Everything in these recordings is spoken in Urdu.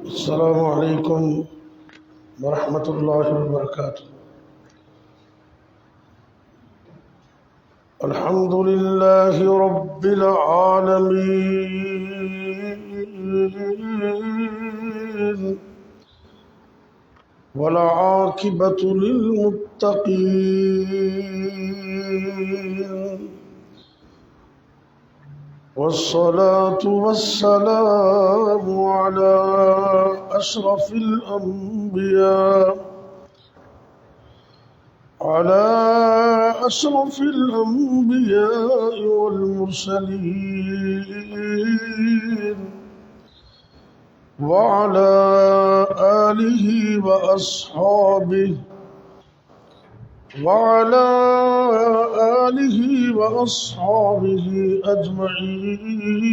السلام علیکم ورحمۃ اللہ وبرکاتہ۔ الحمد للہ رب العالمین والعاقبۃ للمتقین والصلاة والسلام على أشرف الأنبياء والمرسلين وعلى آله وأصحابه أجمعين۔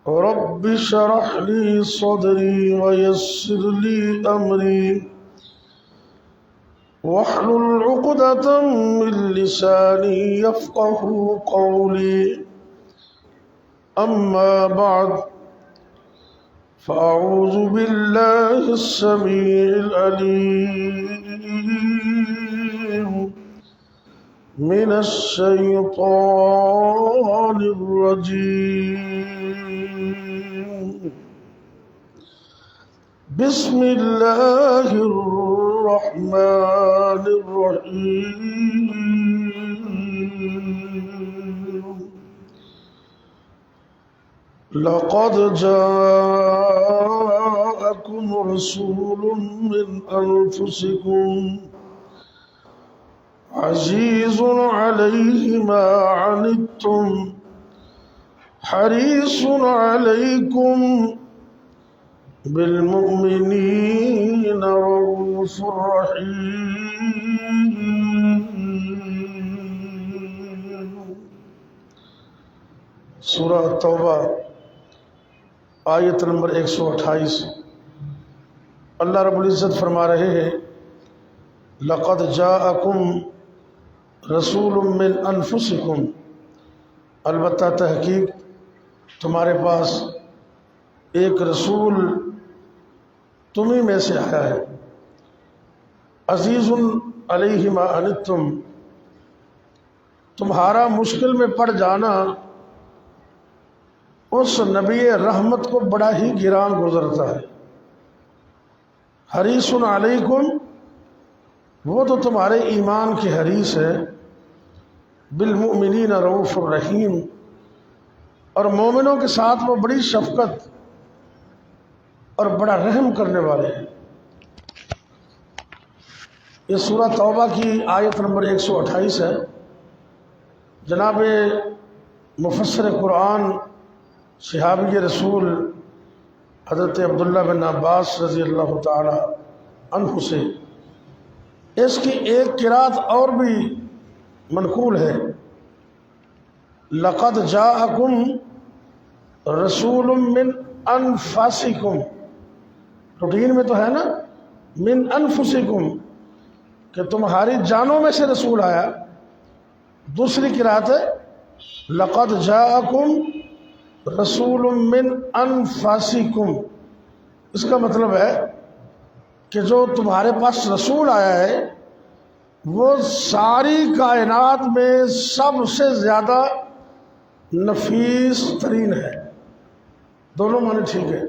رب اشرح لي صدري ويسر لي أمري واحلل عقدة من لساني يفقه قولي، أما بعد فأعوذ بالله السميع العليم من الشيطان الرجيم۔ بسم الله الرحمن الرحيم۔ لقد جاءكم رسول من أنفسكم عزيز عليه ما عنتم حريص عليكم بالمؤمنين رؤوف رحيم۔ سورہ توبہ آیت نمبر 128۔ اللہ رب العزت فرما رہے ہیں لقد جاءکم رسول من انفسکم، البتہ تحقیق تمہارے پاس ایک رسول تمہیں میں سے آیا ہے، عزیز علیہ ما عنتم، تمہارا مشکل میں پڑ جانا اس نبی رحمت کو بڑا ہی گراں گزرتا ہے۔ حریص علیکم، وہ تو تمہارے ایمان کے حریص ہے، بالمؤمنین رؤوف الرحیم، اور مومنوں کے ساتھ وہ بڑی شفقت اور بڑا رحم کرنے والے ہیں۔ یہ سورہ توبہ کی آیت نمبر 128 ہے۔ جناب مفسر قرآن صحابی رسول حضرت عبداللہ بن عباس رضی اللہ تعالی عنہ سے اس کی ایک قرات اور بھی منقول ہے، لقد جاءکم رسول من انفسکم، روٹین میں تو ہے نا من انفسکم کہ تمہاری جانوں میں سے رسول آیا، دوسری قرات ہے لقد جاءکم رسول من انفسکم۔ اس کا مطلب ہے کہ جو تمہارے پاس رسول آیا ہے وہ ساری کائنات میں سب سے زیادہ نفیس ترین ہے۔ دونوں معنی ٹھیک ہے۔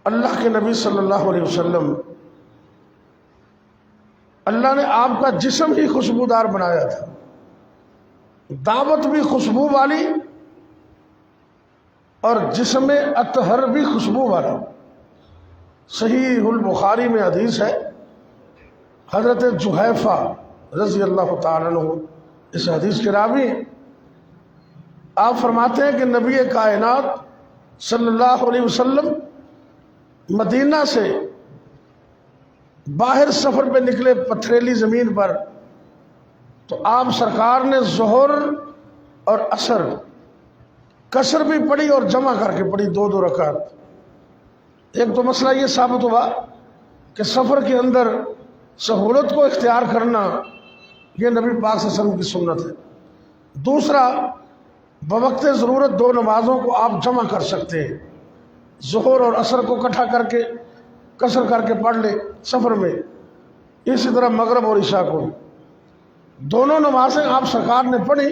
اللہ کے نبی صلی اللہ علیہ وسلم، اللہ نے آپ کا جسم ہی خوشبودار بنایا تھا، دعوت بھی خوشبو والی اور جسم اطہر بھی خوشبو والا۔ صحیح البخاری میں حدیث ہے، حضرت جحیفہ رضی اللہ تعالیٰ عنہ اس حدیث کے راوی ہیں۔ آپ فرماتے ہیں کہ نبی کائنات صلی اللہ علیہ وسلم مدینہ سے باہر سفر پہ نکلے پتھریلی زمین پر، تو آپ سرکار نے ظہر اور عصر قصر بھی پڑھی اور جمع کر کے پڑھی، دو دو رکعت۔ ایک تو مسئلہ یہ ثابت ہوا کہ سفر کے اندر سہولت کو اختیار کرنا یہ نبی پاک صلی اللہ علیہ وسلم کی سنت ہے۔ دوسرا بوقت ضرورت دو نمازوں کو آپ جمع کر سکتے ہیں، ظہر اور عصر کو اکٹھا کر کے قصر کر کے پڑھ لے سفر میں، اسی طرح مغرب اور عشاء کو دونوں نمازیں آپ سرکار نے پڑھی۔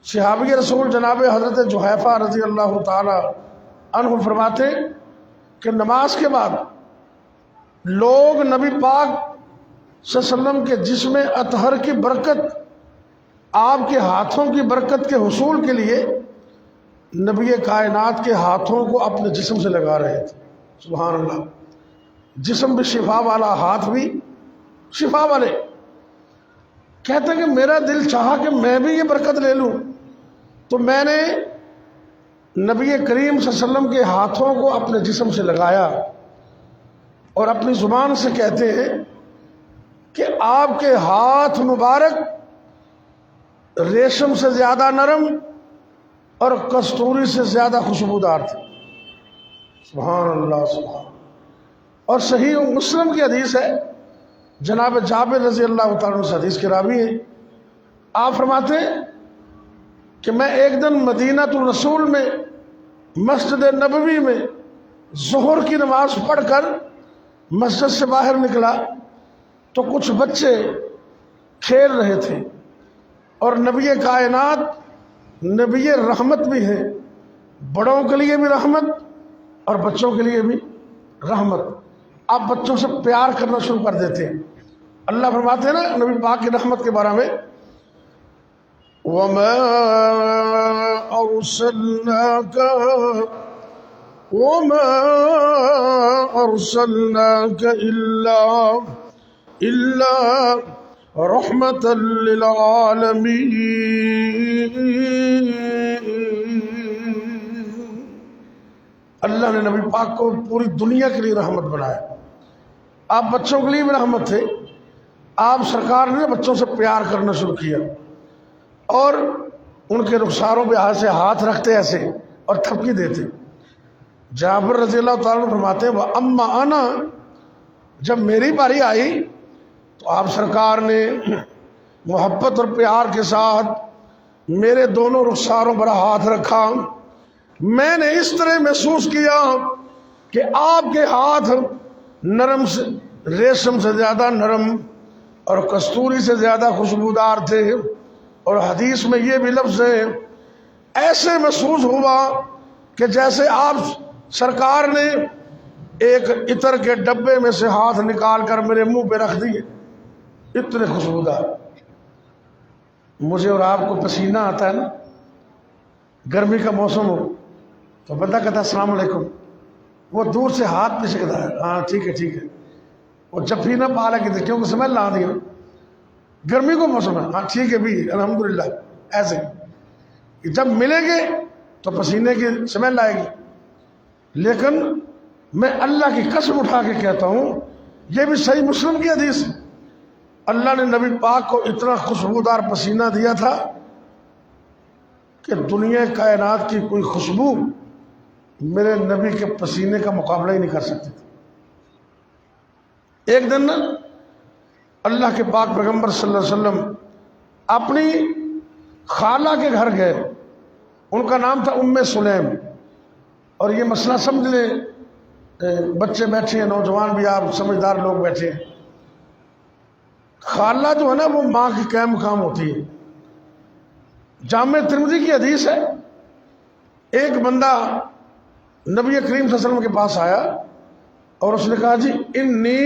صحابی رسول جناب حضرت جحیفہ رضی اللہ تعالی عنہ فرماتے کہ نماز کے بعد لوگ نبی پاک صلی اللہ علیہ وسلم کے جسم اطہر کی برکت، آپ کے ہاتھوں کی برکت کے حصول کے لیے نبی کائنات کے ہاتھوں کو اپنے جسم سے لگا رہے تھے۔ سبحان اللہ، جسم بھی شفا والا، ہاتھ بھی شفا والے۔ کہتے ہیں کہ میرا دل چاہا کہ میں بھی یہ برکت لے لوں، تو میں نے نبی کریم صلی اللہ علیہ وسلم کے ہاتھوں کو اپنے جسم سے لگایا، اور اپنی زبان سے کہتے ہیں کہ آپ کے ہاتھ مبارک ریشم سے زیادہ نرم اور کستوری سے زیادہ خوشبودار تھے۔ سبحان اللہ سبحان۔ اور صحیح مسلم کی حدیث ہے، جناب جابر رضی اللہ تعالیٰ عنہ حدیث کے راوی ہیں، آپ فرماتے ہیں کہ میں ایک دن مدینہ الرسول میں مسجد نبوی میں ظہر کی نماز پڑھ کر مسجد سے باہر نکلا تو کچھ بچے کھیل رہے تھے، اور نبی کائنات نبی رحمت بھی ہیں، بڑوں کے لیے بھی رحمت اور بچوں کے لیے بھی رحمت۔ آپ بچوں سے پیار کرنا شروع کر دیتے ہیں۔ اللہ فرماتے ہیں نا نبی پاک کی رحمت کے بارے میں، وَمَا أَرْسَلْنَاكَ إِلَّا رَحْمَةً لِلْعَالَمِينَ۔ اللہ نے نبی پاک کو پوری دنیا کے لیے رحمت بنایا۔ آپ بچوں کے لیے بھی رحمت تھے، آپ سرکار نے بچوں سے پیار کرنا شروع کیا، اور ان کے رخساروں پہ ہاتھ رکھتے ایسے اور تھپکی دیتے۔ جابر رضی اللہ تعالیٰ عنہ فرماتے ہیں وَأَمَّا أَنَا، جب میری باری آئی تو آپ سرکار نے محبت اور پیار کے ساتھ میرے دونوں رخساروں پر ہاتھ رکھا۔ میں نے اس طرح محسوس کیا کہ آپ کے ہاتھ نرم سے ریشم سے زیادہ نرم اور کستوری سے زیادہ خوشبودار تھے، اور حدیث میں یہ بھی لفظ ہے، ایسے محسوس ہوا کہ جیسے آپ سرکار نے ایک عطر کے ڈبے میں سے ہاتھ نکال کر میرے منہ پہ رکھ دیے، اتنے خوشبودار۔ مجھے اور آپ کو پسینہ آتا ہے نا، گرمی کا موسم ہو تو بندہ کہتا ہے السلام علیکم، وہ دور سے ہاتھ پہ سکتا ہے، ہاں ٹھیک ہے ٹھیک ہے، وہ جب بھی نہ پالا کہ کیونکہ سمیل آ دیا، گرمی کو موسم ہے، ہاں ٹھیک ہے بھی الحمدللہ، ایسے جب ملیں گے تو پسینے کی سمیل آئے گی۔ لیکن میں اللہ کی قسم اٹھا کے کہتا ہوں، یہ بھی صحیح مسلم کی حدیث ہے، اللہ نے نبی پاک کو اتنا خوشبودار پسینہ دیا تھا کہ دنیا کائنات کی کوئی خوشبو میرے نبی کے پسینے کا مقابلہ ہی نہیں کر سکتی تھی۔ ایک دن اللہ کے پاک پیغمبر صلی اللہ علیہ وسلم اپنی خالہ کے گھر گئے، ان کا نام تھا ام سلیم، اور یہ مسئلہ سمجھ لیں، بچے بیٹھے ہیں، نوجوان بھی، آپ سمجھدار لوگ بیٹھے ہیں۔ خالہ جو ہے نا وہ ماں کی قائم مقام ہوتی ہے۔ جامع ترمذی کی حدیث ہے، ایک بندہ نبی کریم صلی اللہ علیہ وسلم کے پاس آیا اور اس نے کہا جی انی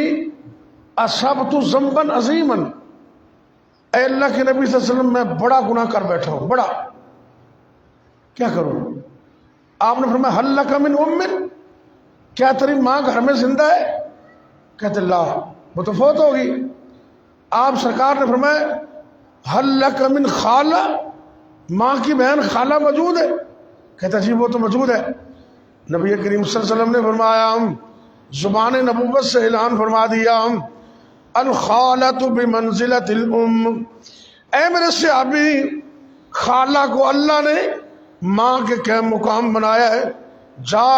اصبت ذنبا عظیما، اے اللہ کے نبی صلی اللہ علیہ وسلم میں بڑا گناہ کر بیٹھا ہوں، بڑا، کیا کروں؟ آپ نے فرمایا ہل لک من ام، کیا تیری ماں گھر میں زندہ ہے؟ کہتے لا، وہ تو فوت ہوگی۔ آپ سرکار نے فرمایا ہل لک من خالہ، ماں کی بہن خالہ موجود ہے؟ کہتا جی وہ تو موجود ہے۔ نبی کریم صلی اللہ علیہ وسلم نے فرمایا، زبان نبوت سے اعلان فرما دیا، الخالۃ بمنزلۃ الام، اے میرے صحابی، خالہ کو اللہ نے ماں کے قائم مقام بنایا ہے، جا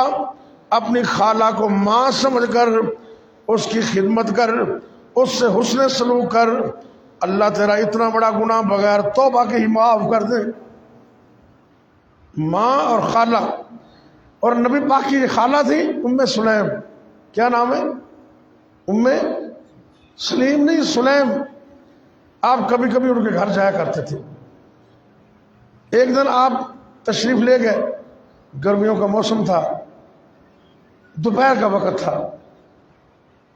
اپنی خالہ کو ماں سمجھ کر اس کی خدمت کر، اس سے حسن سلوک کر، اللہ تیرا اتنا بڑا گناہ بغیر توبہ کے ہی معاف کر دے۔ ماں اور خالہ، اور نبی پاک کی خالہ تھی ام سلیم، کیا نام ہے؟ ام سلیم نہیں، سلیم۔ آپ کبھی کبھی ان کے گھر جایا کرتے تھے۔ ایک دن آپ تشریف لے گئے، گرمیوں کا موسم تھا، دوپہر کا وقت تھا۔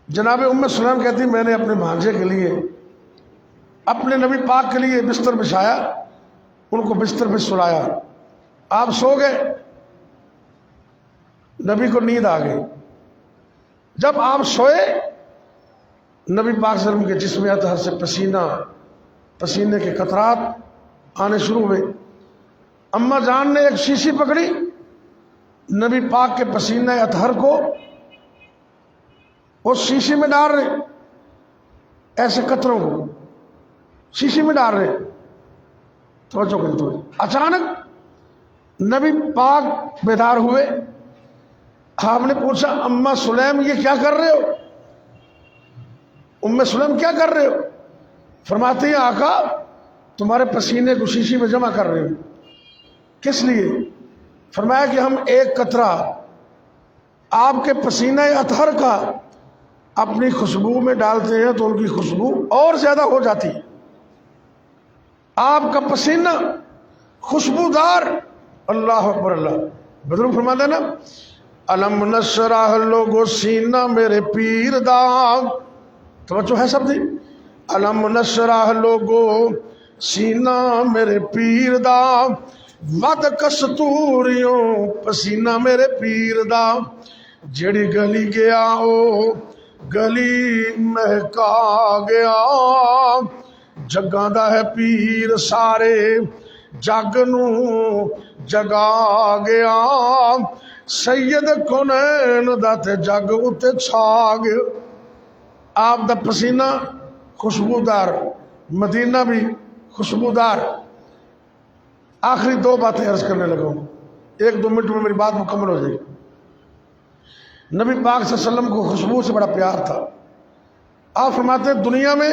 جناب ام سلیم کہتی میں نے اپنے بھانجے کے لیے، اپنے نبی پاک کے لیے بستر بچھایا، ان کو بستر پہ سلایا، آپ سو گئے، نبی کو نیند آ گئی۔ جب آپ سوئے، نبی پاک صلی اللہ علیہ وسلم کے جسم اطہر سے پسینے کے قطرات آنے شروع ہوئے۔ اماں جان نے ایک شیشی پکڑی، نبی پاک کے پسینہ اطہر کو اس شیشی میں ڈال رہے، ایسے قطروں کو شیشی میں ڈال رہے۔ توجہ کریں تو اچانک نبی پاک بیدار ہوئے۔ آپ نے پوچھا اماں سلیم یہ کیا کر رہے ہو؟ ام سلیم کیا کر رہے ہو؟ فرماتی ہیں آقا تمہارے پسینے کو شیشی میں جمع کر رہے ہو۔ کس لیے؟ فرمایا کہ ہم ایک قطرہ آپ کے پسینہ اطہر کا اپنی خوشبو میں ڈالتے ہیں تو ان کی خوشبو اور زیادہ ہو جاتی ہے۔ آپ کا پسینہ خوشبودار، اللہ اکبر اللہ۔ بزرگ فرما دینا علم نشرح لوگو سینہ میرے پیر دا، توجہ ہے سب دی، علم نشرح لوگو سینہ میرے پیر دا، ود کستوریوں پسینہ میرے پیر دا، جڑی گلی گیا او گلی مہکا گیا، جگاں دا ہے پیر سارے جگ نو جگا گیا، سید کونین دا تے جگ اتے چھا گیا۔ آپ دا پسینہ خوشبودار، مدینہ بھی خوشبودار۔ آخری دو باتیں عرض کرنے لگا ہوں، 1-2 منٹ میں میری بات مکمل ہو جائے گی۔ نبی پاک صلی اللہ علیہ وسلم کو خوشبو سے بڑا پیار تھا۔ آپ فرماتے ہیں دنیا میں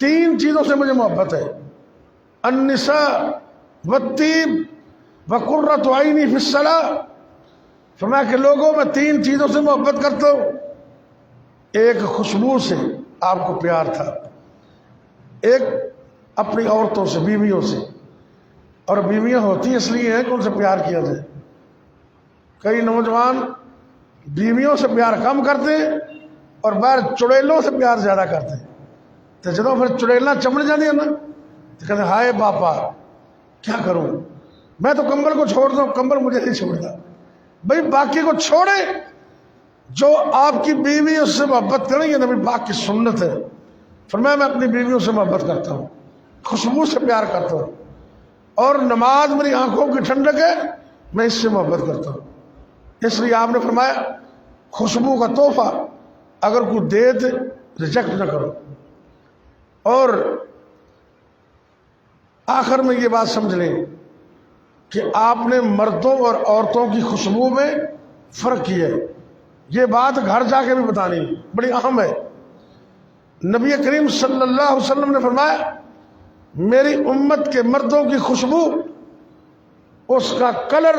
3 چیزوں سے مجھے محبت ہے، النساء والطیب وقرۃ عینی فی الصلاۃ۔ فرمایا کہ لوگوں میں 3 چیزوں سے محبت کرتا ہوں۔ ایک خوشبو سے آپ کو پیار تھا، ایک اپنی عورتوں سے، بیویوں سے، اور بیویاں ہوتی اس لیے ہیں کہ ان سے پیار کیا جائے۔ کئی نوجوان بیویوں سے پیار کم کرتے ہیں اور باہر چڑیلوں سے پیار زیادہ کرتے ہیں، تو جدوں پھر چڑیلنا چمڑ جاتی ہے نا تو کہتے ہیں ہائے باپا کیا کروں، میں تو کمبل کو چھوڑ دوں، کمبل مجھے نہیں چھوڑتا۔ بھائی باقی کو چھوڑے، جو آپ کی بیوی اس سے محبت کریں، یہ نبی پاک کی سنت ہے۔ فرمایا میں اپنی بیویوں سے محبت کرتا ہوں، خوشبو سے پیار کرتا ہوں، اور نماز میری آنکھوں کی ٹھنڈک ہے، میں اس سے محبت کرتا ہوں۔ اس لیے آپ نے فرمایا خوشبو کا تحفہ اگر کوئی دے دے ریجیکٹ نہ کرو۔ اور آخر میں یہ بات سمجھ لیں کہ آپ نے مردوں اور عورتوں کی خوشبو میں فرق کیا ہے۔ یہ بات گھر جا کے بھی بتانی بڑی اہم ہے۔ نبی کریم صلی اللہ علیہ وسلم نے فرمایا میری امت کے مردوں کی خوشبو، اس کا کلر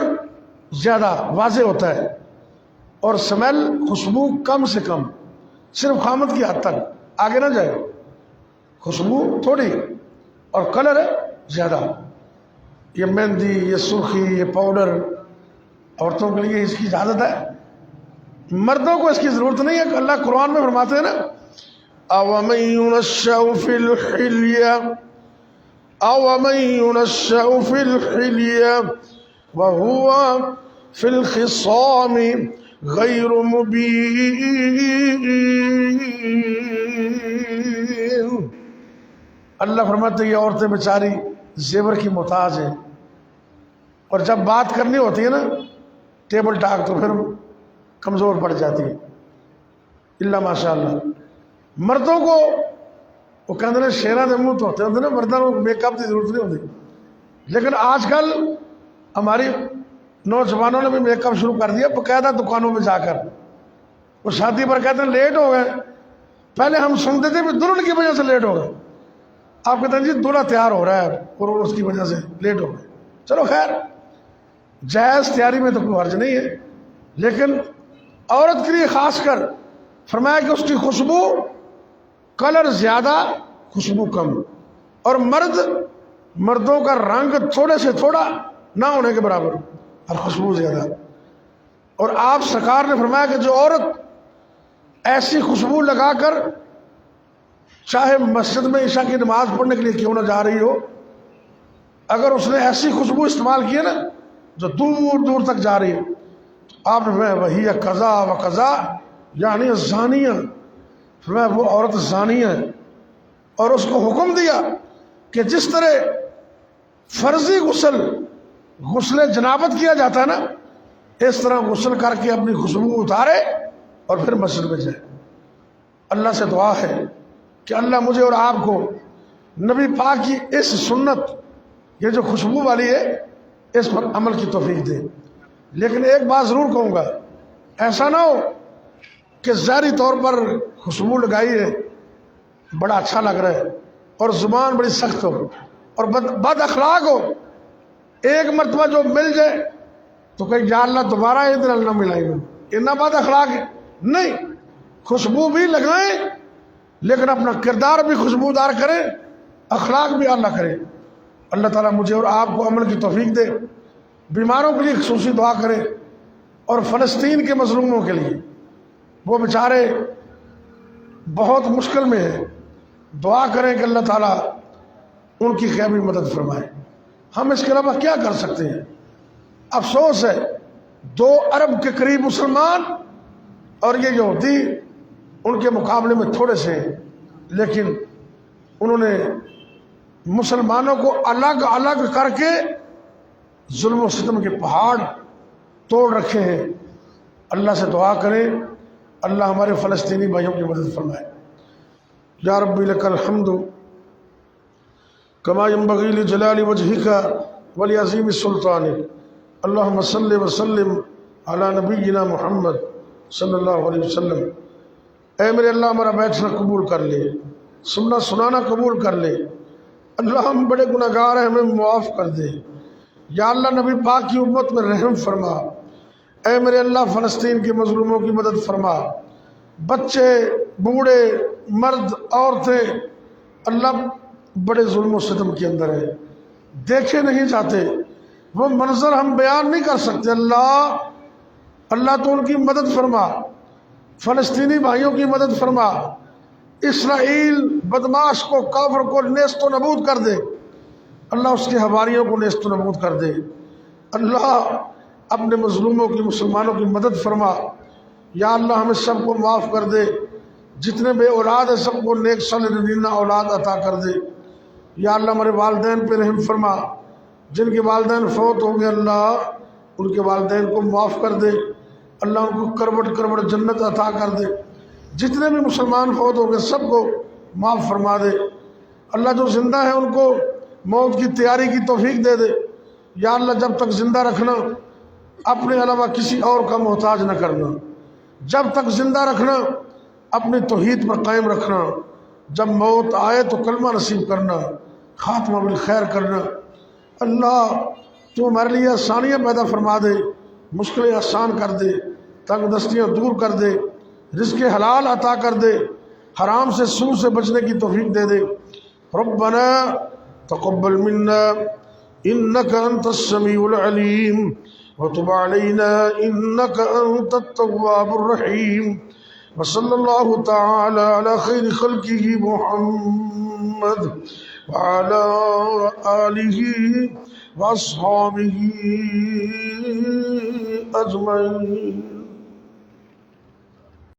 زیادہ واضح ہوتا ہے، اور سمیل خوشبو کم سے کم، صرف خامد کی حد تک، آگے نہ جائے، خوشبو تھوڑی اور کلر زیادہ۔ یہ مہندی، یہ سرخی، یہ پاؤڈر عورتوں کے لیے اس کی اجازت ہے، مردوں کو اس کی ضرورت نہیں ہے۔ کہ اللہ قرآن میں فرماتے ہیں نا أَوَمَن يُنَشَّأُ فِي الْحِلْيَةِ أَوَمَن يُنَشَّأُ فِي الْحِلْيَةِ وَهُوَ فِي الْخِصَامِ غَيْرُ مُبِينٍ۔ اللہ فرماتے ہیں یہ عورتیں بیچاری زیور کی محتاج ہیں، اور جب بات کرنی ہوتی ہے نا ٹیبل ٹاک تو پھر کمزور پڑ جاتی ہے، اللہ ماشاء اللہ۔ مردوں کو وہ کہتے ہیں شیراں دے منہ تو ہوتے ہیں نا، مردوں کو میک اپ کی ضرورت نہیں ہوتی، لیکن آج کل ہماری نوجوانوں نے بھی میک اپ شروع کر دیا باقاعدہ دکانوں میں جا کر۔ وہ شادی پر کہتے ہیں لیٹ ہو گئے، پہلے ہم سنتے تھے کہ دلہن کی وجہ سے لیٹ ہو گئے، آپ کہتے ہیں جی دلہا تیار ہو رہا ہے اور اس کی وجہ سے لیٹ ہو گئے۔ چلو خیر، جائز تیاری میں تو کوئی حرج نہیں ہے، لیکن عورت کے لیے خاص کر فرمایا کہ اس کی خوشبو کلر زیادہ خوشبو کم، اور مردوں کا رنگ تھوڑے سے تھوڑا نہ ہونے کے برابر اور خوشبو زیادہ۔ اور آپ سرکار نے فرمایا کہ جو عورت ایسی خوشبو لگا کر چاہے مسجد میں عشاء کی نماز پڑھنے کے لیے کیوں نہ جا رہی ہو، اگر اس نے ایسی خوشبو استعمال کی ہے نا جو دور دور تک جا رہی ہے، تو آپ نے فرمایا وہی قضا و قضا یعنی زانیہ، فرمایا وہ عورت زانیہ ہے۔ اور اس کو حکم دیا کہ جس طرح فرضی غسل جنابت کیا جاتا ہے نا، اس طرح غسل کر کے اپنی خوشبو اتارے اور پھر مسجد میں جائے۔ اللہ سے دعا ہے کہ اللہ مجھے اور آپ کو نبی پاک کی اس سنت، یہ جو خوشبو والی ہے، اس پر عمل کی توفیق دے۔ لیکن ایک بات ضرور کہوں گا، ایسا نہ ہو کہ ظاہری طور پر خوشبو لگائی ہے، بڑا اچھا لگ رہا ہے اور زبان بڑی سخت ہو اور بد اخلاق ہو، ایک مرتبہ جو مل جائے تو کہ یا اللہ دوبارہ ادھر نہ ملائیں گے، اتنا بد اخلاق ہے نہیں۔ خوشبو بھی لگائیں لیکن اپنا کردار بھی خوشبودار کریں، اخلاق بھی اللہ کریں۔ اللہ تعالیٰ مجھے اور آپ کو عمل کی توفیق دے۔ بیماروں کے لیے خصوصی دعا کریں، اور فلسطین کے مظلوموں کے لیے، وہ بیچارے بہت مشکل میں ہیں، دعا کریں کہ اللہ تعالیٰ ان کی غیبی مدد فرمائے۔ ہم اس کے علاوہ کیا کر سکتے ہیں؟ افسوس ہے 2 ارب کے قریب مسلمان اور یہ یہودی ان کے مقابلے میں تھوڑے سے ہیں، لیکن انہوں نے مسلمانوں کو الگ الگ کر کے ظلم و ستم کے پہاڑ توڑ رکھے ہیں۔ اللہ سے دعا کریں اللہ ہمارے فلسطینی بھائیوں کی مدد فرمائے۔ یا ربی لک الحمد کما ينبغي لجلال وجهك ولعظیم سلطانک، اللہم صلی وسلم علی نبینا محمد صلی اللہ علیہ وسلم۔ اے میرے اللہ ہمارا بیٹھنا قبول کر لے، سننا سنانا قبول کر لے۔ اللہ ہم بڑے گناہگار ہیں، ہمیں معاف کر دے۔ یا اللہ نبی پاک کی امت میں رحم فرما۔ اے میرے اللہ فلسطین کے مظلوموں کی مدد فرما۔ بچے، بوڑھے، مرد، عورتیں اللہ بڑے ظلم و ستم کے اندر ہے، دیکھے نہیں جاتے، وہ منظر ہم بیان نہیں کر سکتے۔ اللہ تو ان کی مدد فرما، فلسطینی بھائیوں کی مدد فرما۔ اسرائیل بدماش کو، کافر کو نیست و نبود کر دے، اللہ اس کے حواریوں کو نیست و نبود کر دے۔ اللہ اپنے مظلوموں کی، مسلمانوں کی مدد فرما۔ یا اللہ ہمیں سب کو معاف کر دے، جتنے بے اولاد ہیں سب کو نیک صالح نینہ اولاد عطا کر دے۔ یا اللہ ہمارے والدین پہ رحم فرما، جن کے والدین فوت ہوں گے اللہ ان کے والدین کو معاف کر دے، اللہ ان کو کروٹ کروٹ جنت عطا کر دے۔ جتنے بھی مسلمان فوت ہوں گے سب کو معاف فرما دے۔ اللہ جو زندہ ہیں ان کو موت کی تیاری کی توفیق دے دے۔ یا اللہ جب تک زندہ رکھنا، اپنے علاوہ کسی اور کا محتاج نہ کرنا، جب تک زندہ رکھنا اپنی توحید پر قائم رکھنا، جب موت آئے تو کلمہ نصیب کرنا، خاتمہ بالخیر کرنا۔ اللہ تو ہمارے لیے آسانیاں پیدا فرما دے، مشکلیں آسان کر دے، تنگ دستیاں دور کر دے، رزق حلال عطا کر دے، حرام سے سود سے بچنے کی توفیق دے دے۔ ربنا تقبل منا انك انت السميع العليم وتب علينا انك انت التواب الرحيم، وصلى الله تعالى على خير خلقه محمد وعلى آله واصحابه اجمعين۔